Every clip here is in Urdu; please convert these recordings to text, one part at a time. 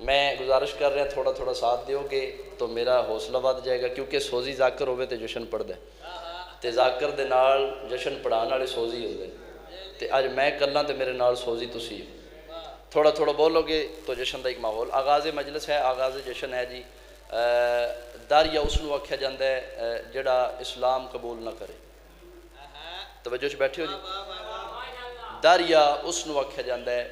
میں گزارش کر رہا تھوڑا تھوڑا ساتھ دیو کہ تو میرا حوصلہ بڑھ جائے گا، کیونکہ سوزی ذاکر ہوئے تو جشن پڑھ دے تے ذاکر دے نال جشن پڑھان والے سوزی ہوندے تے اج میں کلاں تے میرے نال سوزی تسی تھوڑا تھوڑا بولو گے تو جشن دا ایک ماحول آغاز مجلس ہے، آغاز جشن ہے جی۔ داریا اس نو آکھیا جاندا ہے جڑا اسلام قبول نہ کرے، توجہ چ بیٹھے ہو جی۔ داریا اس نو آکھیا جاندا ہے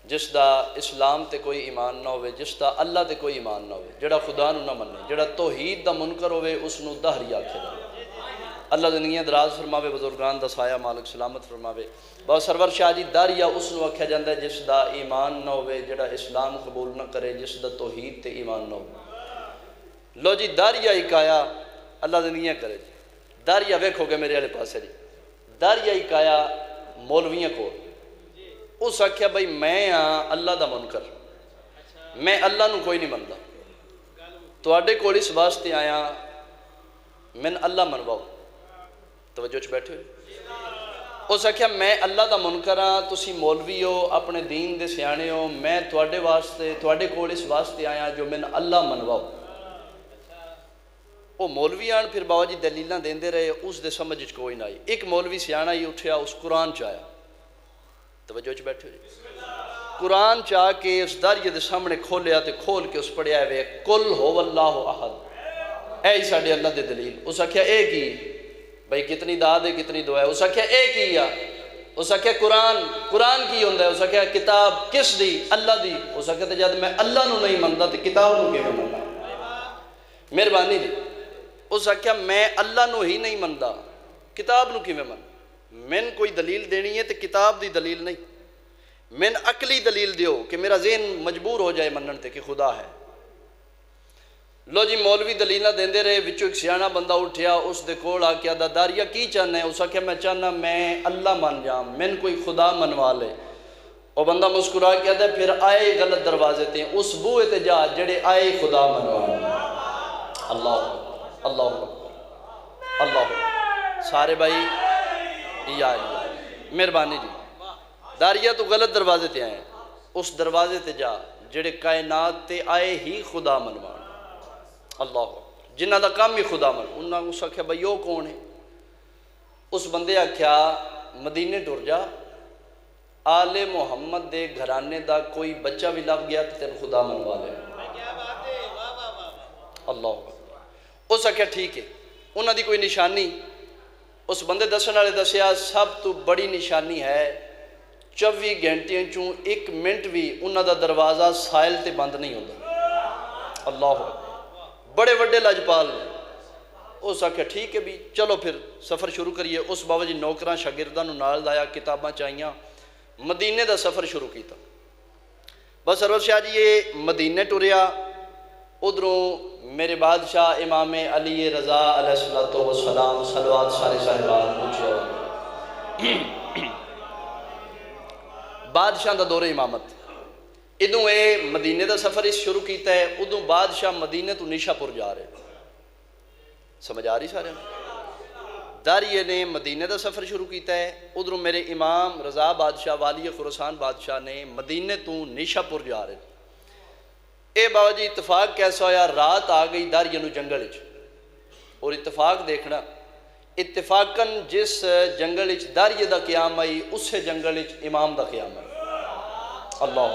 جس دا اسلام تے کوئی ایمان نہ ہوئے، جس دا اللہ تے کوئی ایمان نہ ہوئے، جڑا خدا نو نہ مننے، جڑا توحید دا منکر ہوئے، اس نو دہری آکھیا جاندا ہے۔ اللہ زندگیاں دراز فرماوے، بزرگان دا سایہ مالک سلامت فرماوے۔ بہت سرور شاہ جی داریا اس نو آکھیا جاندا ہے جس دا ایمان نہ ہوئے، جڑا اسلام قبول نہ کرے، جس دا توحید تے ایمان نہ ہوئے۔ لو جی داریا ایک آیا، اللہ زندگیاں کرے جی، داریا ویکھو گے میرے والے پاسے جی، داریا ایک آیا مولویاں کو، اس آکھیا بھائی میں ہاں اللہ دا منکر، میں اللہ نو کوئی نہیں مندا، تواڈے کول اس واسطے آیا من اللہ منواؤ۔ توجہ چ بیٹھے ہو، اس آکھیا میں اللہ دا منکر ہاں، تسی مولوی ہو، اپنے دین دے سیانے ہو، میں تواڈے واسطے تواڈے کول اس واسطے آیا جو من اللہ منواؤ۔ وہ مولوی آن پھر بابا جی دلیلاں دیندے رہے، اس دے سمجھ چ کوئی نہ آئی۔ ایک مولوی سیانا ہی اٹھیا، اس قرآن چ آیا، توجہ چ بیٹھے ہو جی، قرآن چاہ کے اس داریے دے سامنے کھولیا تے کھول کے اس پڑھیا ہے قل هو اللہ احد، اے ہی ساڈے اللہ دے دلیل۔ اس آکھیا اے کی بھائی کتنی داد ہے کتنی دعا ہے، اس آکھیا اے کی آ، اس آکھیا قرآن کی ہوندا ہے، اس آکھیا کتاب کس دی؟ اللہ دی۔ اس آکھیا تے جد میں اللہ نو نہیں مندا تے کتاب نو کیویں مندا؟ مہربانی جی، اس آکھیا میں اللہ نو ہی نہیں مندا، کتاب نو کیویں من؟ من کوئی دلیل دینی ہے تے کتاب دی دلیل نہیں، من عقلی دلیل دیو کہ میرا ذہن مجبور ہو جائے منن تے کہ خدا ہے۔ لو جی مولوی دلیلہ دیندے رہے، وچوں ایک سیانا بندہ اٹھیا، اس دے کول آ کے داریا کی چاہنا ہے؟ اس آکھیا میں چاہنا میں اللہ مان جاؤں، من کوئی خدا منوا لے۔ وہ بندہ مسکرا کے آدھا پھر آئے غلط دروازے تے، اس بوئے تے جا جڑے آئے خدا منوا لے۔ اللہ اللہ اللہ، سارے بھائی یا مہربانی جی، داریا تو غلط دروازے تے آئے، اس دروازے تے جا جڑے کائنات تے آئے ہی خدا منوا۔ اللہ جنہ دا کام ہی خدا من، انہاں اس آکھیا بھئی وہ کون ہے؟ اس بندے آکھیا مدینے ٹر جا، آل محمد دے گھرانے دا کوئی بچہ بھی لگ گیا تو تین خدا منوا لے۔ اللہ اس آکھیا ٹھیک ہے، انہاں دی کوئی نشانی؟ اس بندے دسن والے دسیا سب تو بڑی نشانی ہے 24 گھنٹے چوں 1 منٹ بھی انہاں دا دروازہ سائل تے بند نہیں ہوتا۔ اللہ بڑے وڈے لاجپال نے۔ اس آکھیا ٹھیک ہے بھی چلو پھر سفر شروع کریے۔ اس بابا جی نوکراں شاگرداں نوں نال لایا، کتاباں چاہیاں، مدینے دا سفر شروع کیتا۔ بس سرور شاہ جی یہ مدینے ٹریا، ادھروں میرے بادشاہ امام علی رضا علیہ السلام صلوات سارے صاحبان پہنچے، بادشاہ دا دور امامت۔ ادوں اے مدینے دا سفر اس شروع کیتا ہے، ادوں بادشاہ مدینے تو نیشا پور جا رہے، سمجھ آ رہی سارے؟ داریے نے مدینے دا سفر شروع کیتا ہے، ادھروں میرے امام رضا بادشاہ والی خراسان بادشاہ نے مدینے تو نیشا پور جا رہے۔ اے بابا جی اتفاق کیسا ہویا؟ رات آ گئی داریے نو جنگل وچ، اور اتفاق دیکھنا اتفاقاً جس جنگل وچ داریے دا قیام آئی اسے جنگل وچ امام دا قیام آئی۔ اللہ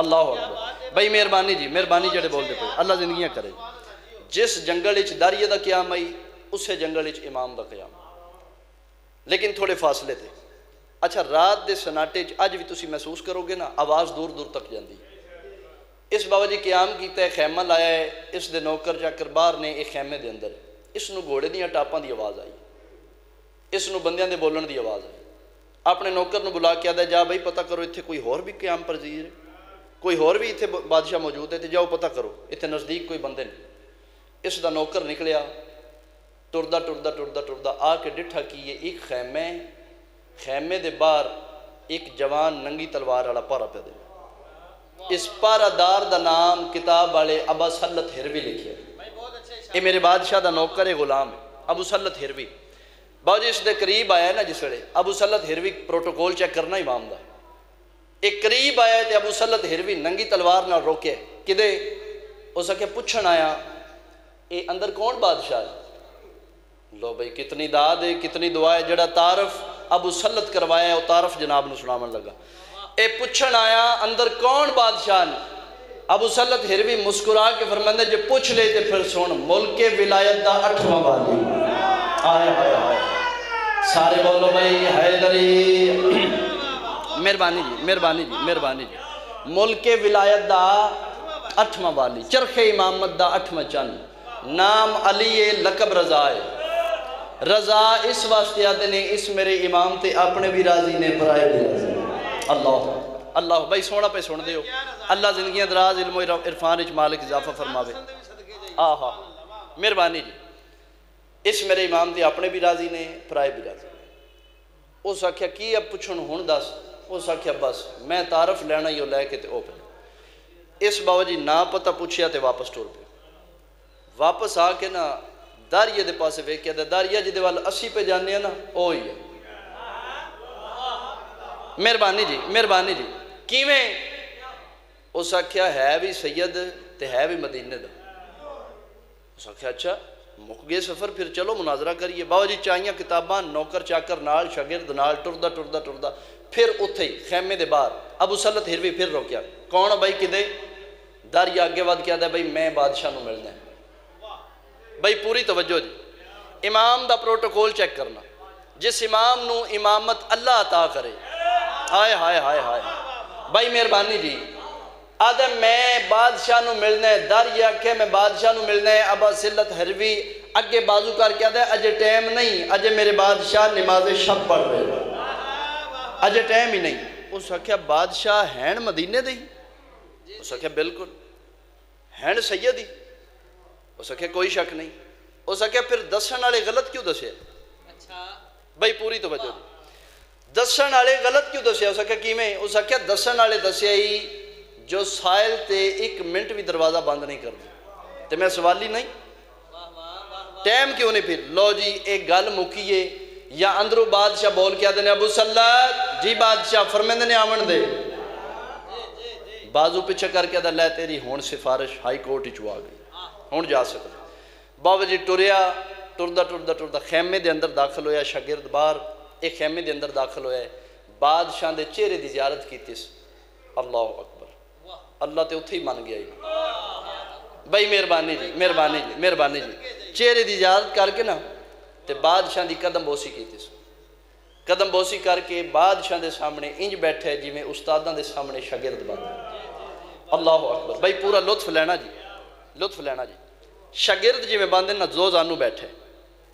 اللہ اکبر بھائی مہربانی جی، مہربانی جڑے بول دے پہ اللہ زندگیاں کرے۔ جس جنگل وچ داریے دا قیام آئی اسے جنگل وچ امام دا قیام، لیکن تھوڑے فاصلے تھے۔ اچھا رات دے سناٹے اج بھی تسی محسوس کرو گے نا، آواز دور دور تک جاندی۔ اس بابا جی قیام کیتا ہے، خیمہ لایا ہے، اس دے نوکر چاکر باہر نے ایک خیمے دے اندر، اس نو گھوڑے دیاں ٹاپاں دی آواز آئی، اس نو بندیاں دے بولن دی آواز آئی۔ اپنے نوکر نو بلا کے آدھا جا بھائی پتہ کرو اتھے کوئی اور بھی قیام پذیر ہے، کوئی اور بھی اتھے بادشاہ موجود ہے، تے جاؤ پتہ کرو اتھے نزدیک کوئی بندے نہیں۔ اس دا نوکر نکلیا، ٹردا ٹردا ٹردا ٹردا آ کے ڈٹھا کی یہ ایک خیمے دے باہر ایک جوان ننگی تلوار والا پارا پہ دے، اس پارا دار دا نام کتاب والے ابو سلط ہروی لکھیا۔ یہ میرے بادشاہ دا نوکر غلام ہے ابو سلط ہروی۔ باؤ جی اس دے قریب آیا نا جس ویلے ابو سلط ہروی پروٹوکول چیک کرنا امام دا، ایک قریب آیا تے ابو سلط ہروی ننگی تلوار نہ روکے کدے اس آکھے پوچھن آیا اے اندر کون بادشاہ ہے؟ لو بھئی کتنی داد ہے کتنی دعا ہے، جڑا تعارف ابو سلط کروایا ہے وہ تعارف جناب نو سنامن لگا۔ اے پوچھن آیا اندر کون بادشاہ نے؟ ابو سلط ہروی مسکرا کے فرماندے جے پوچھ لے تے پھر سن ملک ولایت دا 8واں والی آئے آئے آئے سارے بولو بھئی حیدری مہربانی جی مہربانی جی مہربانی جی ملک ولایت دا 8واں والی چرخ امامت دا 8واں چند نام علی لقب رضا ہے رضا اس واسطے آتے نے اس میرے امام تے اپنے بھی راضی نے پرائے بھی راضی اللہ اللہ بھائی سونا پہ سن دیو اللہ زندگیاں دراز علم و عرفان اچ مالک اضافہ فرماوے آہا مہربانی جی اس میرے امام تے اپنے بھی راضی نے پرائے بھی راضی نے اس آکھیا کی اب پوچھن ہون دس اس آکھیا بس میں تعارف لینا ہی لے کے تے او پہ اس بابا جی نہ پتہ پوچھیا تے واپس ٹور پہ واپس آ کے نا داریہ دے پاسے ویکیا دے داریہ جی دے وال 80 پہ جانے ہیں نا اوہی ہے مہربانی جی کیویں اس آکھیا ہے بھی سید تے ہے بھی مدینے دا اس آکھیا اچھا مک گئے سفر پھر چلو مناظرہ کریے بابا جی چاہیاں کتاباں نوکر چاکر نال شاگرد نال ٹردہ پھر اتھے ہی خیمے دے باہر ابو سلط ہروی پھر روکیا کون بھائی کدے داریہ آگے ود کیا دے بھائی میں بادشاہ نو ملنا ہے بھائی پوری توجہ جی امام دا پروٹوکول چیک کرنا جس امام نو امامت اللہ عطا کرے ہائے ہائے ہائے ہائے بھائی مہربانی جی آدھے میں بادشاہ نو ملنا ہے داریہ کہ میں بادشاہ نو ملنا ہے ابو سلط ہروی اگے بازو کر کے آدھے اجے ٹیم نہیں اجے میرے بادشاہ نماز شب پڑھ رہے اجے ٹیم ہی نہیں اس آکھیا بادشاہ ہین مدینے دی اس آکھیا بالکل ہین سید ہی اس آکھیا کوئی شک نہیں اس آکھیا پھر دسن والے غلط کیوں دسے بھائی پوری توجہ دسن والے غلط کیوں دسے اس آکھیا کیویں اس آکھیا دسن والے دسیا ہی جو سائل تے 1 منٹ بھی دروازہ بند نہیں کرتے تے میں سوال ہی نہیں ٹائم کیوں نہیں پھر لو جی ایک گل مکیے یا اندروں بادشاہ بول کے آدھے ابو سلط جی بادشاہ فرمیندے نے آمن دے بازو پیچھے کر کے آدھے لے تیری ہون سفارش ہائی کورٹ ہی چوا گئی ہون جا سکتا بابا جی ٹردہ خیمے دے اندر داخل ہویا شاگرد بار ایک خیمے دے اندر داخل ہویا ہے بادشاہ دے چہرے دی زیارت کی تیس اللہ اکبر اللہ تے اتھے ہی مان گیا ہی بھائی مہربانی جی چہرے دی زیارت کر کے نا تے بادشاہ دی قدم بوسی کی تیس قدم بوسی کر کے بادشاہ دے سامنے انج بیٹھے جی میں استاداں دے سامنے شاگرد باندھے اللہ اکبر بھائی پورا لطف لینا جی شاگرد جی میں باندھے نا دو زانو بیٹھے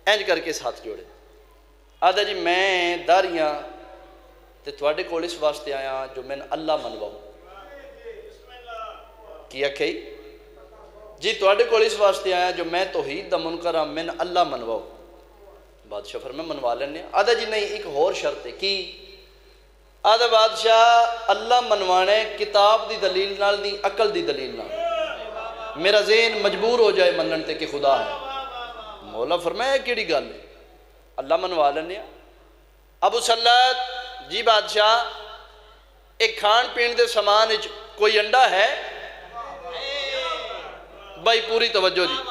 انج کر کے ساتھ جوڑے آدھا جی میں داریاں تے تواڈے کول اس واسطے آیا جو میں اللہ منواؤ کیا کہی جی تواڈے کول اس واسطے آیا جو میں توحید دا منکر ہاں میں اللہ منواؤ بادشاہ فرمائے منوا لینے آدھا جی نہیں ایک اور شرط ہے کی آدھا بادشاہ اللہ منوانے کتاب دی دلیل نال دی عقل دی دلیل نال میرا ذہن مجبور ہو جائے منن تے کہ خدا ہے مولا فرمایا کیڑی گل ہے اللہ منوا لینے ابو سلط جی بادشاہ ایک کھان پین دے سامان کوئی انڈا ہے بھائی پوری توجہ جی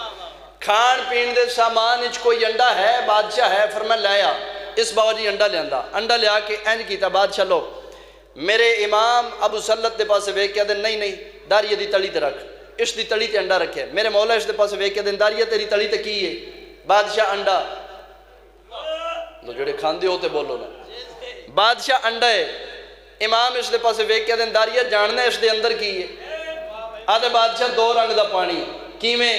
کھان پین دے سامان کوئی انڈا ہے بادشاہ ہے فرمایا لایا اس بابا جی انڈا لیا کے انج کیتا بادشاہ لو میرے امام ابو سلط دے پاسے ویک کے دے نہیں داریہ دی تلی تے رکھ اس دی تلی تے انڈا رکھے میرے مولا اس دے پاسے ویک کے دے داریہ تیری تلی تے کی ہے بادشاہ انڈا لو جڑے کھان دے ہوتے بولو نا بادشاہ انڈا ہے امام اس دے پاسے ویک کے دے داریہ جاننے اس دے اندر کی ہے آدھے بادشاہ 2 رنگ دا پانی کیویں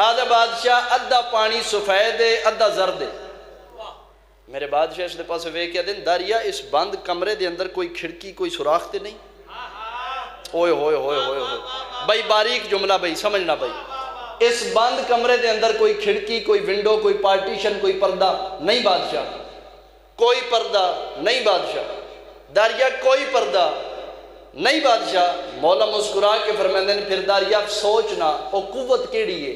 آدھا بادشاہ ادھا پانی سفید ہے ادھا زرد ہے میرے بادشاہ اس دے پاس وے کیا دن داریہ اس بند کمرے دے اندر کوئی کھڑکی کوئی سوراخ تے نہیں اوئے ہوئے بھائی باریک جملہ بھائی سمجھنا بھائی اس بند کمرے دے اندر کوئی کھڑکی کوئی ونڈو کوئی پارٹیشن کوئی پردہ نہیں بادشاہ کوئی پردہ نہیں بادشاہ داریہ کوئی پردہ نہیں بادشاہ مولا مسکرا کے فرمائندے نے پھر داریہ سوچنا او قوت کیڑی ہے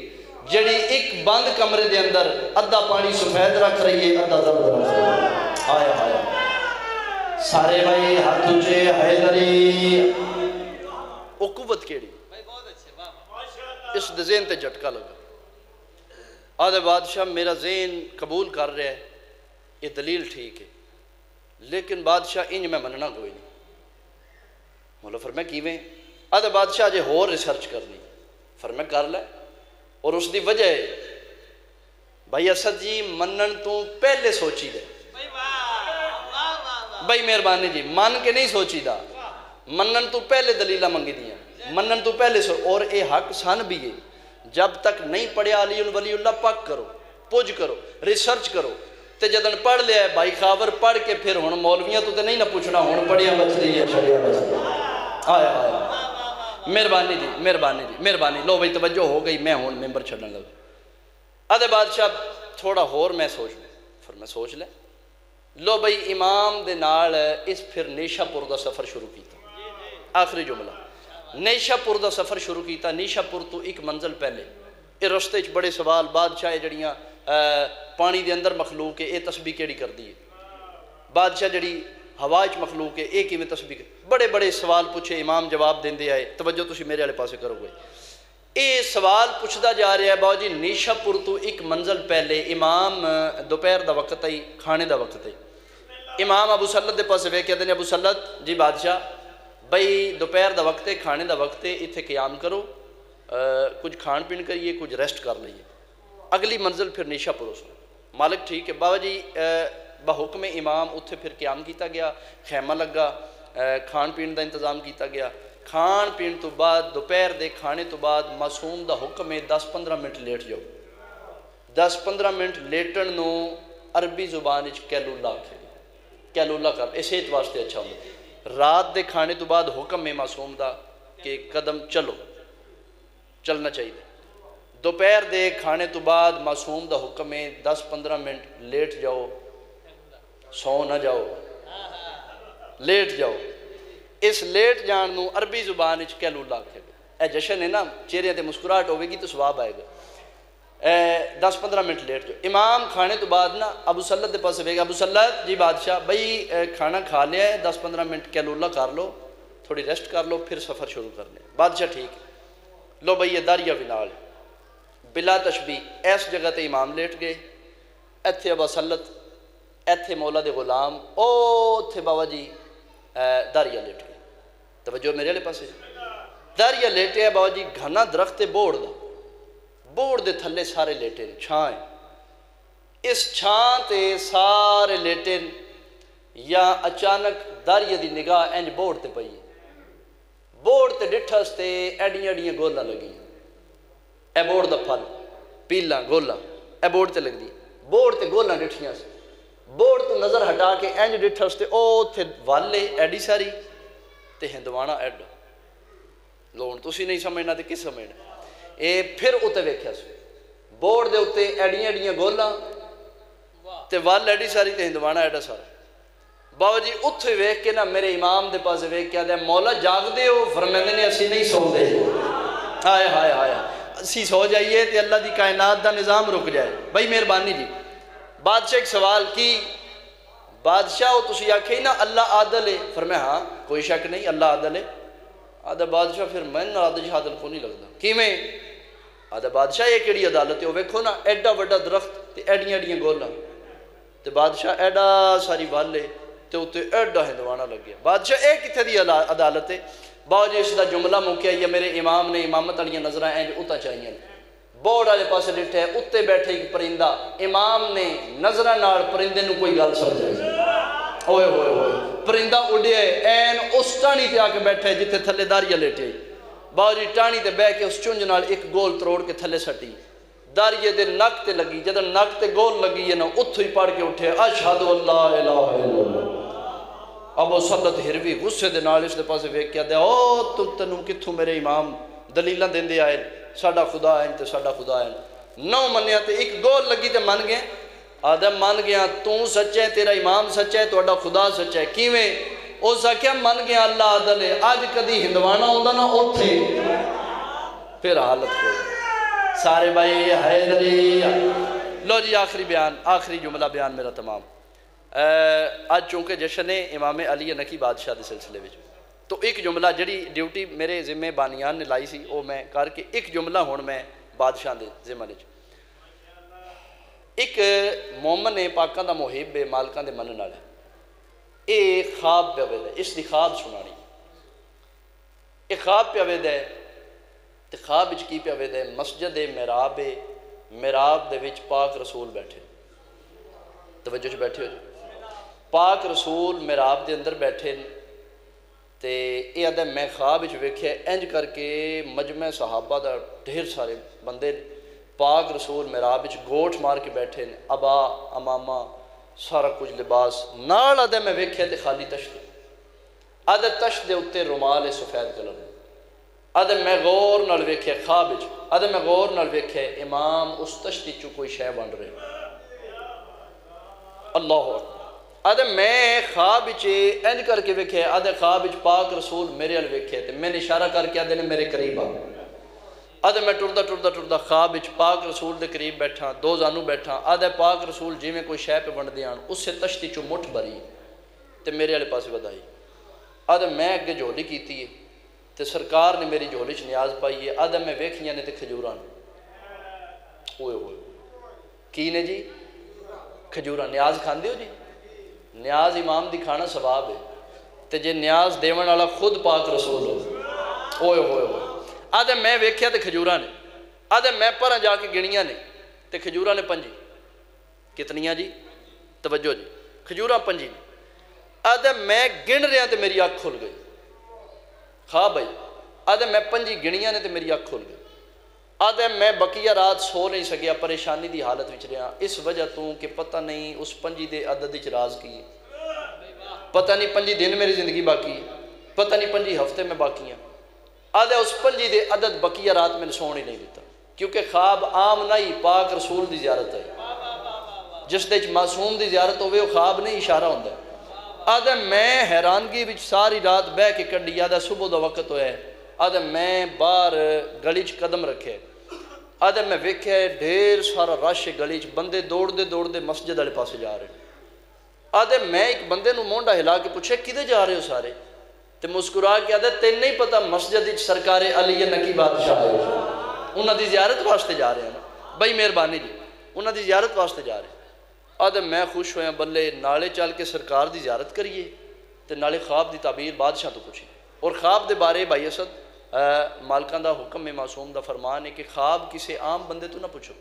جڑی ایک بند کمرے دے اندر ادھا پانی سفید رکھ رہی ہے ادھا زرد رکھ رہی ہے آیا سارے بھائی ہاتھ اونچے حیدری او قوت کیڑی اس ذہن تے جھٹکا لگا آدھے بادشاہ میرا ذہن قبول کر رہا ہے یہ دلیل ٹھیک ہے لیکن بادشاہ انج میں مننا کوئی نہیں مولا فرمایا کیویں آدھے بادشاہ جے ہور ریسرچ کرنی فرمایا کر لے اور اس دی وجہ ہے بھائی اسد جی منن تو پہلے سوچی دے بھائی مہربانی جی من کے نہیں سوچی دا منن تو پہلے دلیلہ منگی دیا منن تو پہلے اور اے حق سن بھی ہے جب تک نہیں پڑھیا علی ولی اللہ پاک کرو پوج کرو ریسرچ کرو تے جدن پڑھ لیا ہے بھائی خاور پڑھ کے پھر ہون مولویاں تو تے نہیں نہ پوچھنا ہون پڑھیا بچ دی ہے چھڑیا بچ دی آیا آیا مہربانی جی مہربانی لو بھائی توجہ ہو گئی میں ہون ممبر چھڑنے لگا آدھے بادشاہ تھوڑا ہور میں سوچ لیں پھر میں سوچ لیں لو بھائی امام دے نال اس پھر نیشہ پور دا سفر شروع کیتا آخری جملہ نیشہ پور دا سفر شروع کیتا نیشہ پور تو ایک منزل پہلے یہ رستے چ بڑے سوال بادشاہ جڑیاں پانی دے اندر مخلوق ہے یہ تسبیح کیڑی کر دی ہے بادشاہ جڑی ہوا چ مخلوق ہے یہ کیویں تسبیح بڑے بڑے سوال پوچھے امام جواب دیندے آئے توجہ تسی میرے والے پاسے کرو گے یہ سوال پوچھتا جا رہا ہے باو جی نیشہ پور تو ایک منزل پہلے امام دوپہر دا وقت آئی کھانے دا وقت آئی امام ابو سلط دے پاسے وے کہتے ہیں ابو سلط جی بادشاہ بھئی دوپہر دا وقت ہے کھانے دا وقت ہے اتھے قیام کرو کچھ کھان پین کریے کچھ ریسٹ کر لئیے اگلی منزل پھر نیشہ پور سو مالک ٹھیک ہے بابا جی بحکم امام اتھے پھر قیام کیتا گیا خیمہ لگا کھان پین دا انتظام کیتا گیا کھان پین تو بعد دوپہر دے کھانے تو بعد معصوم دا حکم ہے 10-15 منٹ لیٹ جاؤ 10-15 منٹ لیٹن نو عربی زبان اچھ کیلولہ آکھے کیلولہ کر اس ایت واسطے اچھا ہوگا رات دے کھانے تو بعد حکم میں معصوم دا کہ قدم چلو چلنا چاہیے دوپہر دے کھانے تو بعد معصوم دا حکم ہے 10-15 منٹ لیٹ جاؤ سو نہ جاؤ لیٹ جاؤ اس لیٹ جان نو عربی زبان اچھ کیلولہ آکھے گا اے جشن ہے نا چہرے تے مسکراہٹ ہوئے گی تو ثواب آئے گا 10-15 منٹ لیٹ جاؤ امام کھانے تو بعد نا ابو سلط دے پاس ہوئے گا ابو سلط جی بادشاہ بھئی کھانا کھا لیا ہے 10-15 منٹ کیلولہ کر لو تھوڑی ریسٹ کر لو پھر سفر شروع کر لیں بادشاہ ٹھیک ہے لو بھئی یہ داریہ ونال بلا تشبیح ایس جگہ تے امام لیٹ گئے ایتھے ابو سلط ایتھے مولا دے غلام تھے بابا جی داریہ لیٹ گئے توجہ میرے لئے پاسے داریہ لیٹے ہے بابا جی گھنا درخت بوڑ دا بوڑ دے تھلے سارے لیٹے چھائیں اس چھان تے سارے لیٹے یا اچانک داریہ دی نگاہ انج بوڑ تے پئی بوڑ تے ڈٹھس تے ایڈیاں ایڈیاں گولہ لگی اے بوڑ دا پھل پیلا گولہ اے بوڑ تے لگ دی بوڑ تے گولہ ڈٹھیاں سے بوڑ تو نظر ہٹا کے انج ڈٹھس تے تھے والے ایڈی ساری تے ہندوانا ایڈا لون تو اسی نہیں سمجھنا تے کس سمجھنا اے پھر اتے ویکھیا سے بوڑ دے اتے ایڈیاں ایڈیاں گولاں تے وال ایڈی ساری تے ہندوانا ایڈا سارا باو جی اتھے ویکھ کے نا میرے امام دے پاس ویکھ کیا دے مولا جاگ دے ہو فرمیندے نے اسی نہیں سو دے ہائے ہائے ہائے اسی سو جائیے تے اللہ دی کائنات دا نظام رک جائے بھائی مہربانی جی بادشاہ ایک سوال کی بادشاہ ہو تسی آکھے نا اللہ عادل ہے فرمایا ہاں کوئی شک نہیں اللہ عادل ہے آدھا بادشاہ پھر میں عادل عادل کو نہیں لگتا کی میں آدھا بادشاہ یہ کیڑی عدالت ہے وہ ویکھو نا ایڈا وڈا درخت تے ایڈیاں ایڈیاں گولا تے بادشاہ ایڈا ساری والے تے اتے ایڈا ہندوانا لگ گیا بادشاہ ایک کتھے دی عدالت ہے باو جی اس دا جملہ موکیا یا میرے امام نے امامت علیہ نظرہ اینج اتا چاہیے بوڑ والے پاسے ڈٹھے اتے بیٹھے ایک پرندہ امام نے نظرہ نال پرندے نو کوئی گل سمجھائی اوئے ہوئے ہوئے پرندہ اڑے این اس ٹانی تے آکے بیٹھے جتے تھلے داریہ لیٹے باو جی ٹانی تے بے کے اس چونج نال ایک گول تروڑ کے تھلے سٹی داریہ دے نک تے لگی جدن نک تے گول لگی ہے نا اتھو ہی پڑھ کے اٹھے اشہدو اللہ الہ الا اللہ ابو سلط ہروی غصے دے نال اس دے پاسے ویک کیا دے تم تنو کتھو میرے امام دلیلہ دین دے آئے ساڑا خدا ہے تے ساڑا خدا ہے نو منیا تے ایک گول لگی تے من گئے آدم من گیا تو سچ ہے تیرا امام سچ ہے تو اڈا خدا سچ ہے کیویں او سکیا من گیا اللہ عدل ہے آج کدی ہندوانا ہوندہ نا اوتھے پھر حالت کو سارے بھائی حیدری لو جی آخری بیان آخری جملہ بیان میرا تمام اج چونکہ جشن ہے امام علی نقی بادشاہ دے سلسلے وچ، تو ایک جملہ جڑی ڈیوٹی میرے ذمے بانیان نے لائی سی وہ میں کر کے ایک جملہ ہون میں بادشاہ دے ذمہ وچ، ایک مومن ہے پاکاں دا محب ہے مالکاں دے منن والا، اے خواب پہ ویدا ہے، اس دی خواب سنانی، اے خواب پہ ویدا ہے، تے خواب وچ کی پہ ویدا ہے، مسجد محراب ہے، محراب دے وچ پاک رسول بیٹھے، توجہ چ بیٹھے ہو جی، پاک رسول محراب دے اندر بیٹھے تے اے آدھا میں خواب وچ ویکھیا انج کر کے مجمع صحابہ دا ڈھیر سارے بندے پاک رسول محراب وچ گوٹھ مار کے بیٹھے ابا امامہ سارا کچھ لباس نال آدھا میں ویکھیا تے خالی تشت آدھا تشت دے اتے رومال سفید کلر آدھا میں غور نال ویکھیا خواب وچ آدھا میں غور نال ویکھیا امام اس تشتی چو کوئی شے بن رہے اللہ اکبر آدھے میں خواب وچ انج کر کے ویکھیا آدھے خواب وچ پاک رسول میرے ال ویکھے تے میں نے اشارہ کر کے آدھے نے میرے قریب آ آدھے میں ٹردا خواب وچ پاک رسول دے قریب بیٹھا دو زانو بیٹھا آدھے پاک رسول جی میں کوئی شے پہ بن دیاں اس سے تشتی چو مٹھ بھری تے میرے والے پاس ودائی آدھے میں اگے جھولی کیتی ہے تے سرکار نے میری جھولی چ نیاز پائی ہے آدھے میں ویکھیاں نے تے کھجوراں ہوئے ہوئے کی نے جی کھجوراں نیاز کھاندے ہو جی نیاز امام دی کھانا ثواب ہے تے جے نیاز دیون والا خود پاک رسول ہو ہوئے ہوئے ہوئے آدھے میں ویکھیا تے کھجوراں نے آدھے میں پراں جا کے گنیاں نے تے کھجوراں نے 5 کتنیاں جی توجہ جی کھجوراں 5 نے آدھے میں گن رہا تے میری آنکھ کھل گئی خواب بھائی آدھے میں 5 گنیاں نے تے میری آنکھ کھل گئی آدھے میں بقیہ رات سو نہیں سکیا پریشانی دی حالت وچ رہا اس وجہ تو کہ پتہ نہیں اس 5 دے عدد وچ راز کی پتہ نہیں 5 دن میری زندگی باقی ہے پتہ نہیں 5 ہفتے میں باقی ہیں آدھے اس 5 دے عدد بقیہ رات میں سون ہی نہیں دیتا کیونکہ خواب عام نہیں پاک رسول دی زیارت ہے جس دے معصوم دی زیارت ہوئے وہ خواب نہیں اشارہ ہوندہ ہے آدھے میں حیرانگی وچ ساری رات بہ کے کڈی آدھے صبح دا وقت ہویا ہے آدھے میں باہر گلی چ قدم رکھے آدھے میں ویکھیا ہے ڈھیر سارا رش گلی چ بندے دوڑ دے مسجد والے پاسے جا رہے آدھے میں ایک بندے نو مونڈا ہلا کے پوچھے کدے جا رہے ہو سارے تے مسکرا کے آدھے تین نہیں پتہ مسجد وچ سرکار علی نقی بادشاہ آئے انہاں دی زیارت واسطے جا رہے ہیں نا بھائی مہربانی جی انہاں دی زیارت واسطے جا رہے ہیں آدھے میں خوش ہویا بلے نالے چل کے سرکار دی زیارت کریے تے نالے خواب دی تعبیر بادشاہ تو پوچھے اور خواب دے بارے بھائی اسد مالکان دا حکم میں معصوم دا فرمان ہے کہ خواب کسی عام بندے تو نہ پوچھو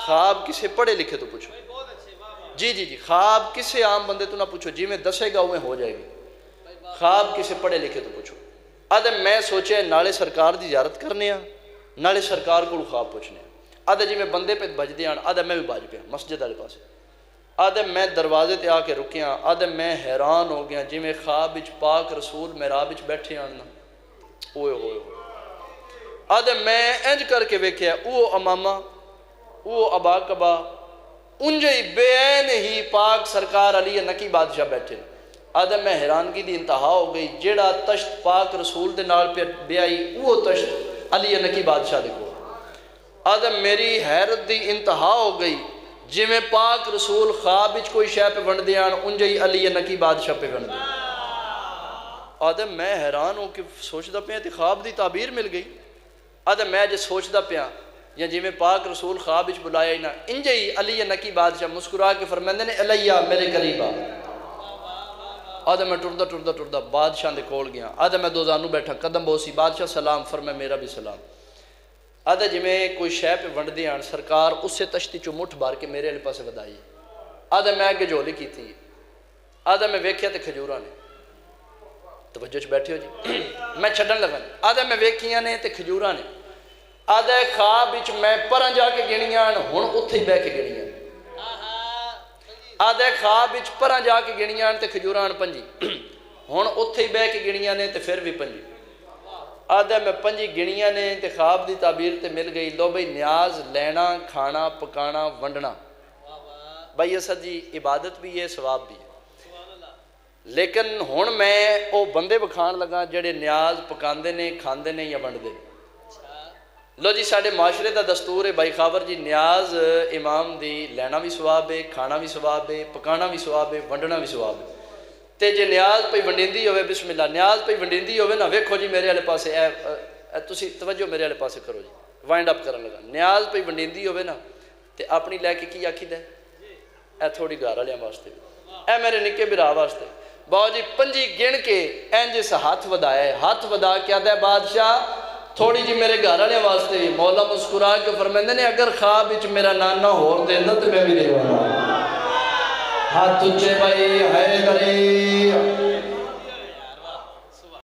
خواب کسی پڑھے لکھے تو پوچھو جی خواب کسی عام بندے تو نہ پوچھو جی میں دسے گا وہ ہو جائے گی خواب کسی پڑھے لکھے تو پوچھو آدھے میں سوچے نالے سرکار دی زیارت کرنے ہیں نالے سرکار کو خواب پوچھنے ہیں آدھے جی میں بندے پہ بج دیا آدھے میں بھی بج پیا مسجد والے پاس آدھے میں دروازے تے آ کے رکیاں آدھے میں حیران ہو گیا جی میں خواب وچ پاک رسول محراب وچ بیٹھے آنا ہوئے ہوئے آدھے میں انج کر کے ویکھیا او امامہ او ابا کبا انجے بے عین ہی پاک سرکار علی نقی بادشاہ بیٹھے آدھے میں حیرانگی دی انتہا ہو گئی جیڑا تشت پاک رسول دے نال پہ بیائی وہ تشت علی نقی بادشاہ دے کو آدھے میری حیرت دی انتہا ہو گئی جی میں پاک رسول خواب وچ کوئی شے پہ بن دیاں انجے ہی علی نقی بادشاہ پہ بن دیاں آدھے میں حیران ہوں کہ سوچدا پیا تے خواب دی تعبیر مل گئی آدھے میں جے سوچدا پیا یا جی میں پاک رسول خواب وچ بلایا ہی نہ انجے ہی علی نقی بادشاہ مسکرا کے فرماندے نے علیہ میرے قریب آ آدھے میں ٹردا بادشاہ دے کول گیا آدھے میں دو زانو بیٹھا قدم بوسی بادشاہ سلام فرمائے میرا بھی سلام آدھے جی میں کوئی شے پہ ونڈ دیاں سرکار اس سے تشتی چو مٹھ بار کے میرے علی پاسے ودائی آدھے میں آگے جھولی کی تھی آدھے میں ویکھیا تے کھجوراں نے توجہ چ بیٹھے ہو جی میں چھڈن لگا آدھے میں ویکھیاں نے تے کھجوراں نے آدھے خواب وچ میں پراں جا کے گنیاں ہن اوتھے ہی بیٹھ کے گنیاں آدھے خواب وچ پراں جا کے گنیاں تے کھجوراں 5 ہن اوتھے ہی بیٹھ کے گنیاں نے تے پھر بھی 5 آدھے میں 5 گنیاں نے تے خواب دی تعبیر تے مل گئی لو بھئی نیاز لینا کھانا پکانا ونڈنا بھائی اسد جی عبادت بھی ہے ثواب بھی ہے لیکن ہن میں او بندے بکھان لگا جڑے نیاز پکاندے نے کھاندے نے یا ونڈدے لو جی ساڑھے معاشرے دا دستور ہے بھائی خاور جی نیاز امام دی لینا بھی ثواب ہے، کھانا بھی ثواب ہے، پکانا بھی ثواب ہے، ونڈنا بھی ثواب ہے۔ تے جے نیاز پہ ونڈیندی ہوئے بسم اللہ نیاز پہ ونڈیندی ہوئے نا ویکھو جی میرے والے پاسے تسی توجہ میرے والے پاسے کرو جی وائنڈ اپ کرن لگا نیاز پہ ونڈیندی ہوئے نا تے اپنی لے کے کی آکھی دے اے تھوڑی گھر والیاں واسطے اے میرے نکے برا واسطے باو جی 5 گن کے اینج سے ہاتھ ودایا ہے ہاتھ ودا کیا دے بادشاہ تھوڑی جی میرے گھر والے واسطے مولا مسکرا کے فرمیندے نے اگر خواب وچ میرا نانا ہور دینا تے میں بھی دیوانا ہاتھ اچھے بھائی حیدری